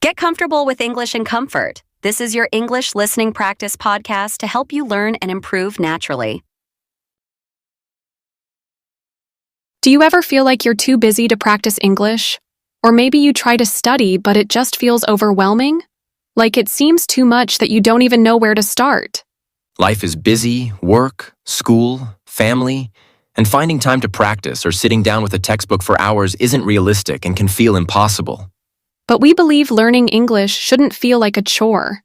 Get comfortable with English in comfort. This is your English listening practice podcast to help you learn and improve naturally. Do you ever feel like you're too busy to practice English? Or maybe you try to study, but it just feels overwhelming? Like it seems too much that you don't even know where to start. Life is busy, work, school, family, and finding time to practice or sitting down with a textbook for hours isn't realistic and can feel impossible. But we believe learning English shouldn't feel like a chore.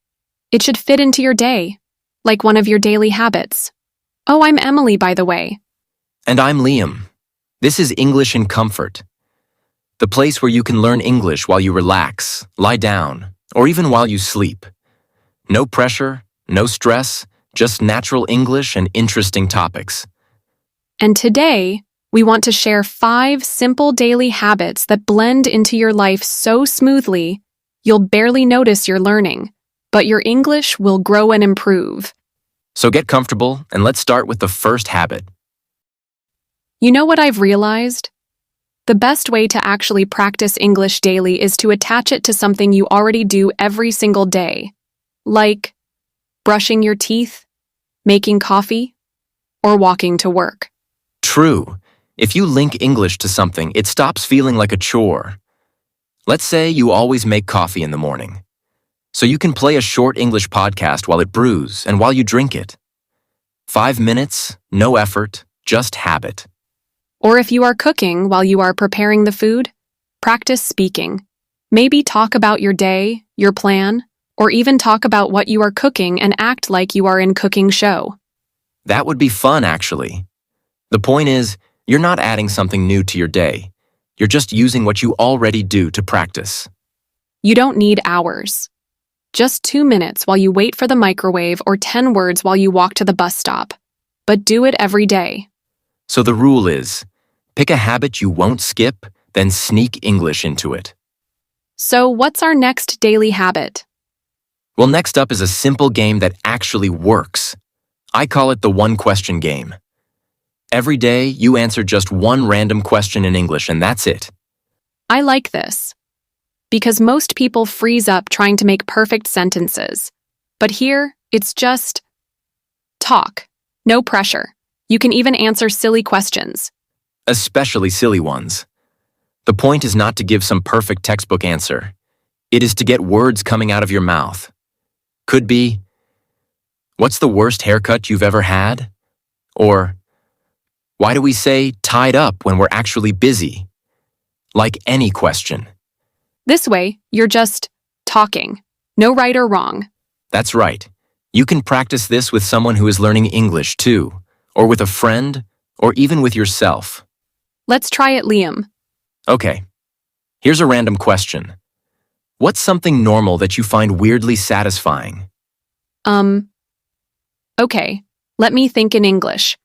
It should fit into your day, like one of your daily habits. Oh, I'm Emily, by the way. And I'm Liam. This is English in Comfort, the place where you can learn English while you relax, lie down, or even while you sleep. No pressure, no stress, just natural English and interesting topics. And today, we want to share 5 simple daily habits that blend into your life so smoothly, you'll barely notice you're learning, but your English will grow and improve. So get comfortable and let's start with the first habit. You know what I've realized? The best way to actually practice English daily is to attach it to something you already do every single day, like brushing your teeth, making coffee, or walking to work. True. If you link English to something, it stops feeling like a chore. Let's say you always make coffee in the morning. So you can play a short English podcast while it brews and while you drink it. 5 minutes, no effort, just habit. Or if you are cooking while you are preparing the food, practice speaking. Maybe talk about your day, your plan, or even talk about what you are cooking and act like you are in cooking show. That would be fun, actually. The point is, you're not adding something new to your day. You're just using what you already do to practice. You don't need hours. Just 2 minutes while you wait for the microwave or 10 words while you walk to the bus stop. But do it every day. So the rule is, pick a habit you won't skip, then sneak English into it. So what's our next daily habit? Well, next up is a simple game that actually works. I call it the one-question game. Every day, you answer just one random question in English, and that's it. I like this. Because most people freeze up trying to make perfect sentences. But here, it's just talk. No pressure. You can even answer silly questions. Especially silly ones. The point is not to give some perfect textbook answer. It is to get words coming out of your mouth. Could be, what's the worst haircut you've ever had? Or, why do we say tied up when we're actually busy? Like any question. This way, you're just talking. No right or wrong. That's right. You can practice this with someone who is learning English too, or with a friend, or even with yourself. Let's try it, Liam. Okay. Here's a random question. What's something normal that you find weirdly satisfying? Okay. Let me think in English.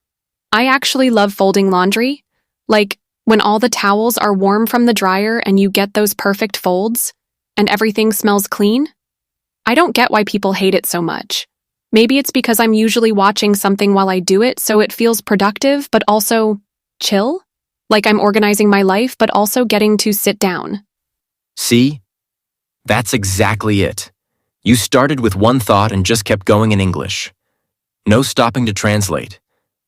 I actually love folding laundry. Like, when all the towels are warm from the dryer and you get those perfect folds, and everything smells clean. I don't get why people hate it so much. Maybe it's because I'm usually watching something while I do it, so it feels productive, but also chill? Like I'm organizing my life, but also getting to sit down. See? That's exactly it. You started with one thought and just kept going in English. No stopping to translate.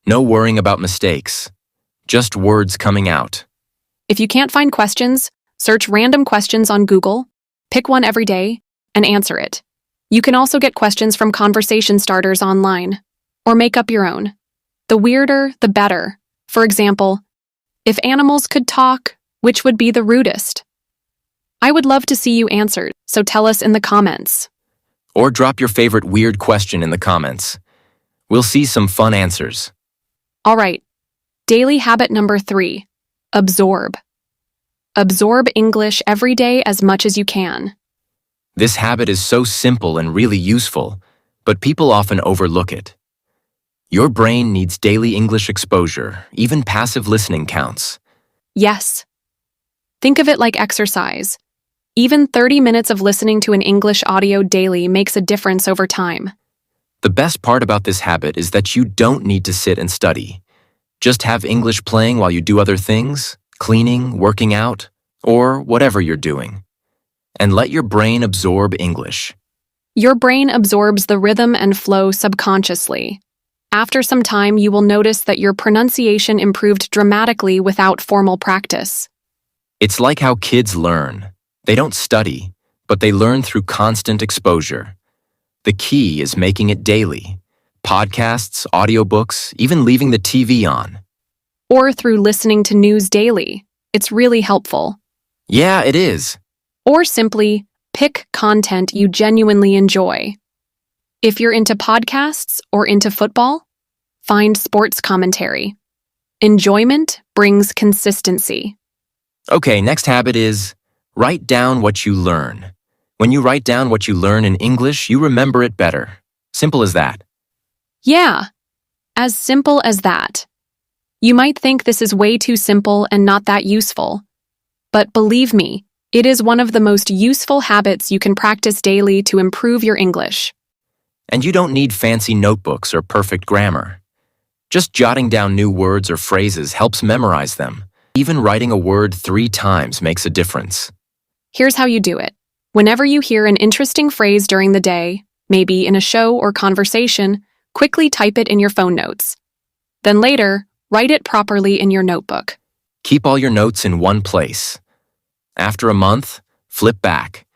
No worrying about mistakes. Just words coming out. If you can't find questions, search random questions on Google, pick one every day, and answer it. You can also get questions from conversation starters online, or make up your own. The weirder, the better. For example, if animals could talk, which would be the rudest? I would love to see you answered, so tell us in the comments. Or drop your favorite weird question in the comments. We'll see some fun answers. All right. Daily habit number 3. Absorb. Absorb English every day as much as you can. This habit is so simple and really useful, but people often overlook it. Your brain needs daily English exposure, even passive listening counts. Yes. Think of it like exercise. Even 30 minutes of listening to an English audio daily makes a difference over time. The best part about this habit is that you don't need to sit and study. Just have English playing while you do other things, cleaning, working out, or whatever you're doing. and let your brain absorb English. Your brain absorbs the rhythm and flow subconsciously. After some time, you will notice that your pronunciation improved dramatically without formal practice. It's like how kids learn. They don't study, but they learn through constant exposure. The key is making it daily. Podcasts, audiobooks, even leaving the TV on. Or through listening to news daily. It's really helpful. Yeah, it is. Or simply pick content you genuinely enjoy. If you're into podcasts or into football, find sports commentary. Enjoyment brings consistency. Okay, next habit is write down what you learn. When you write down what you learn in English, you remember it better. Simple as that. Yeah, as simple as that. You might think this is way too simple and not that useful. But believe me, it is one of the most useful habits you can practice daily to improve your English. And you don't need fancy notebooks or perfect grammar. Just jotting down new words or phrases helps memorize them. Even writing a word 3 times makes a difference. Here's how you do it. Whenever you hear an interesting phrase during the day, maybe in a show or conversation, quickly type it in your phone notes. Then later, write it properly in your notebook. Keep all your notes in one place. After a month, flip back.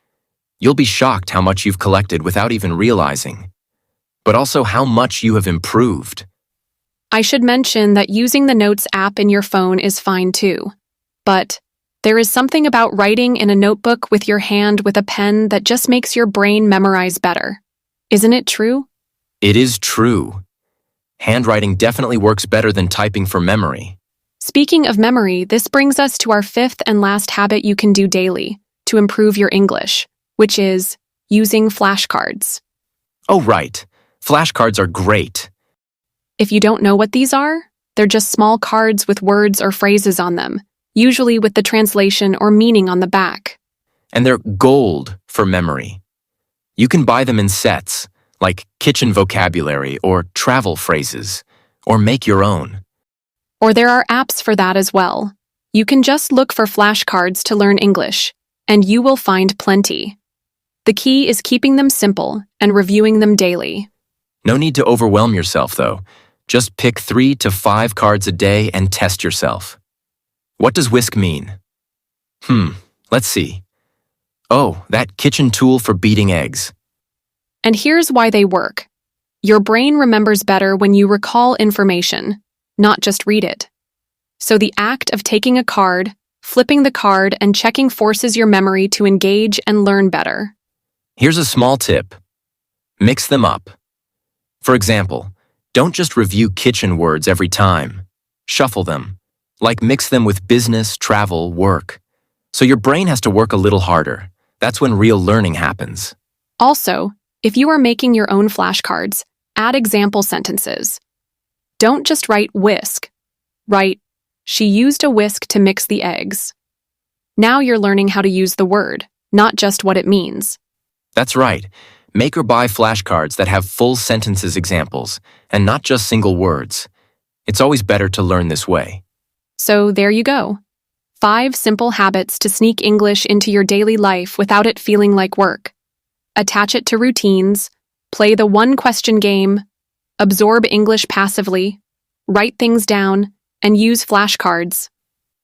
You'll be shocked how much you've collected without even realizing, but also how much you have improved. I should mention that using the Notes app in your phone is fine too. But there is something about writing in a notebook with your hand with a pen that just makes your brain memorize better. Isn't it true? It is true. Handwriting definitely works better than typing for memory. Speaking of memory, this brings us to our 5th and last habit you can do daily to improve your English, which is using flashcards. Oh, right. Flashcards are great. If you don't know what these are, they're just small cards with words or phrases on them, usually with the translation or meaning on the back. And they're gold for memory. You can buy them in sets, like kitchen vocabulary or travel phrases, or make your own. Or there are apps for that as well. You can just look for flashcards to learn English, and you will find plenty. The key is keeping them simple and reviewing them daily. No need to overwhelm yourself, though. Just pick 3 to 5 cards a day and test yourself. What does whisk mean? Let's see. Oh, that kitchen tool for beating eggs. And here's why they work. Your brain remembers better when you recall information, not just read it. So the act of taking a card, flipping the card, and checking forces your memory to engage and learn better. Here's a small tip. Mix them up. For example, don't just review kitchen words every time. Shuffle them, like mix them with business, travel, work. So your brain has to work a little harder. That's when real learning happens. Also, if you are making your own flashcards, add example sentences. Don't just write whisk. Write, she used a whisk to mix the eggs. Now you're learning how to use the word, not just what it means. That's right. Make or buy flashcards that have full sentences examples, and not just single words. It's always better to learn this way. So there you go. 5 simple habits to sneak English into your daily life without it feeling like work. Attach it to routines, play the one-question game, absorb English passively, write things down, and use flashcards.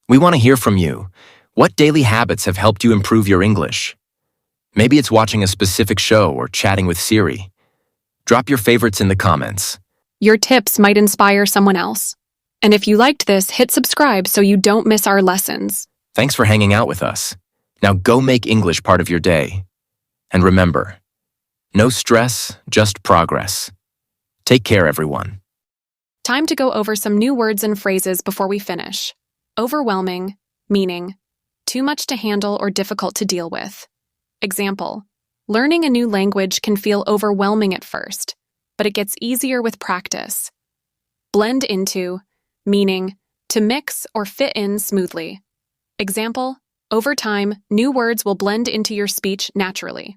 We want to hear from you. What daily habits have helped you improve your English? Maybe it's watching a specific show or chatting with Siri. Drop your favorites in the comments. Your tips might inspire someone else. And if you liked this, hit subscribe so you don't miss our lessons. Thanks for hanging out with us. Now go make English part of your day. And remember, no stress, just progress. Take care, everyone. Time to go over some new words and phrases before we finish. Overwhelming, meaning too much to handle or difficult to deal with. Example, learning a new language can feel overwhelming at first, but it gets easier with practice. Blend into, meaning to mix or fit in smoothly. Example, over time, new words will blend into your speech naturally.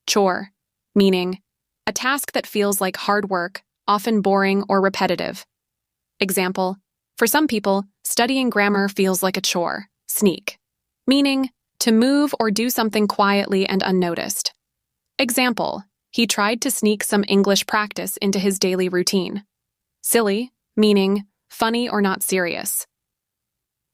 Chore, meaning a task that feels like hard work, often boring or repetitive. Example, for some people, studying grammar feels like a chore. Sneak, meaning to move or do something quietly and unnoticed. Example, he tried to sneak some English practice into his daily routine. Silly, meaning funny or not serious.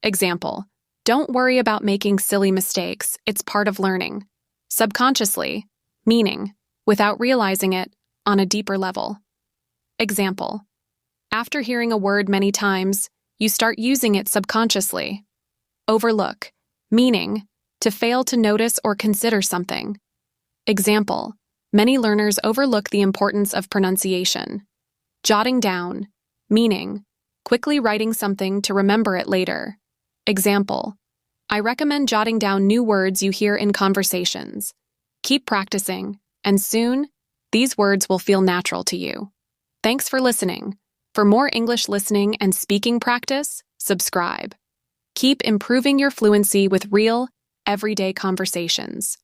Example, don't worry about making silly mistakes, it's part of learning. Subconsciously, meaning without realizing it on a deeper level. Example, after hearing a word many times, you start using it subconsciously. Overlook, meaning to fail to notice or consider something. Example, many learners overlook the importance of pronunciation. Jotting down, meaning quickly writing something to remember it later. Example, I recommend jotting down new words you hear in conversations. Keep practicing, and soon, these words will feel natural to you. Thanks for listening. For more English listening and speaking practice, subscribe. Keep improving your fluency with real, everyday conversations.